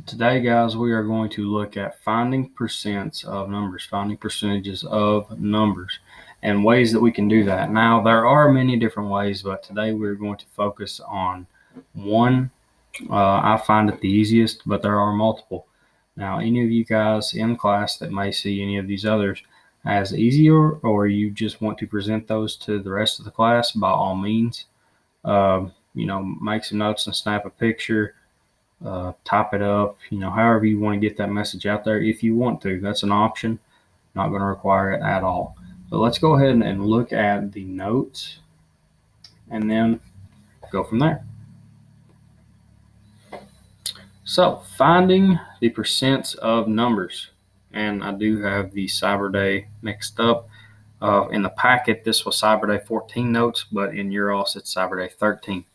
Today, guys, we are going to look at finding percents of numbers, finding percentages of numbers, and ways that we can do that. Now, there are many different ways, but today we're going to focus on one. I find it the easiest, but there are multiple. Now, any of you guys in class that may see any of these others as easier, or you just want to present those to the rest of the class, by all means, make some notes and snap a picture. Type it up, however you want to get that message out there. If you want to, that's an option. Not going to require it at all. But let's go ahead and look at the notes and then go from there. So, finding the percents of numbers. And I do have the Cyber Day mixed up. In the packet, this was Cyber Day 14 notes, but in UROS, it's Cyber Day 13.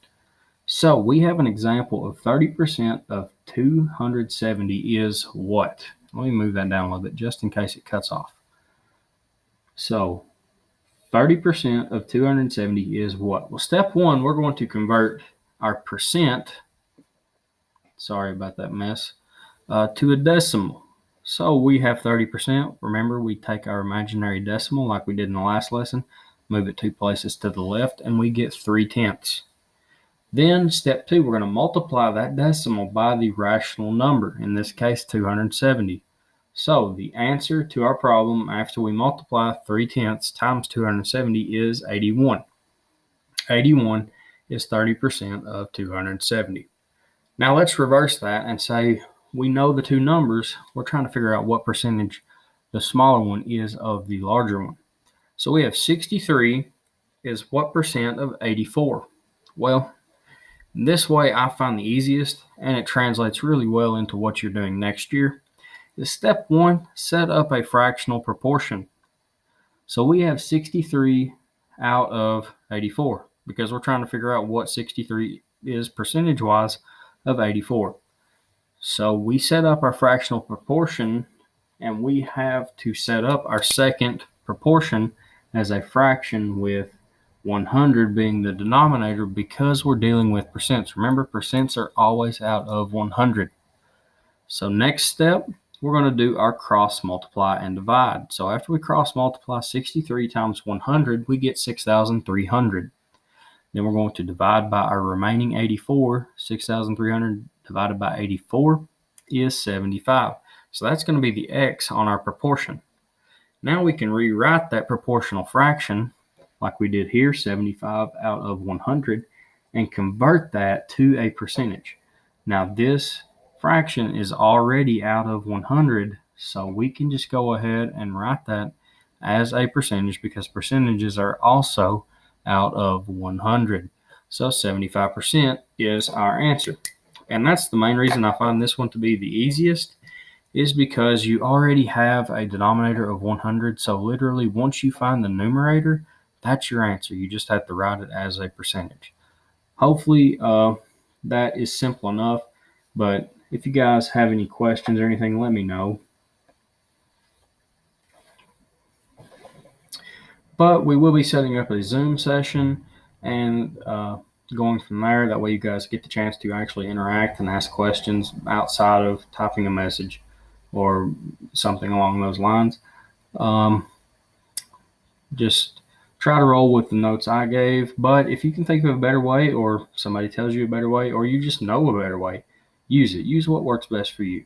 So we have an example of 30% of 270 is what? Let me move that down a little bit just in case it cuts off. So 30% of 270 is what? Well, step one, we're going to convert our percent, sorry about that mess, to a decimal. So we have 30%. Remember, we take our imaginary decimal like we did in the last lesson, move it 2 places to the left, and we get 3/10. Then step two, we're going to multiply that decimal by the rational number, in this case 270. So the answer to our problem after we multiply 3/10 times 270 is 81. 81 is 30% of 270. Now let's reverse that and say we know the two numbers. We're trying to figure out what percentage the smaller one is of the larger one. So we have 63 is what percent of 84? Well, this way I find the easiest, and it translates really well into what you're doing next year, is step one, set up a fractional proportion. So we have 63 out of 84 because we're trying to figure out what 63 is percentage-wise of 84. So we set up our fractional proportion, and we have to set up our second proportion as a fraction with 100 being the denominator because we're dealing with percents. Remember, percents are always out of 100. So next step, we're going to do our cross multiply and divide. So after we cross multiply 63 times 100, we get 6,300. Then we're going to divide by our remaining 84. 6,300 divided by 84 is 75. So that's going to be the x on our proportion. Now we can rewrite that proportional fraction like we did here, 75 out of 100, and convert that to a percentage. Now this fraction is already out of 100, so we can just go ahead and write that as a percentage because percentages are also out of 100. So 75% is our answer. And that's the main reason I find this one to be the easiest, is because you already have a denominator of 100. So literally once you find the numerator, that's your answer. You just have to write it as a percentage. Hopefully that is simple enough, but if you guys have any questions or anything, let me know. But we will be setting up a Zoom session and going from there. That way you guys get the chance to actually interact and ask questions outside of typing a message or something along those lines. Just try to roll with the notes I gave, but if you can think of a better way, or somebody tells you a better way, or you just know a better way, use it. Use what works best for you.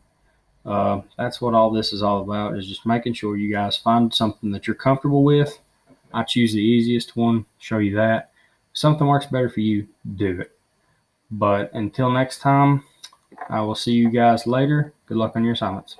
That's what all this is all about, is just making sure you guys find something that you're comfortable with. I choose the easiest one, show you that. If something works better for you, do it. But until next time, I will see you guys later. Good luck on your assignments.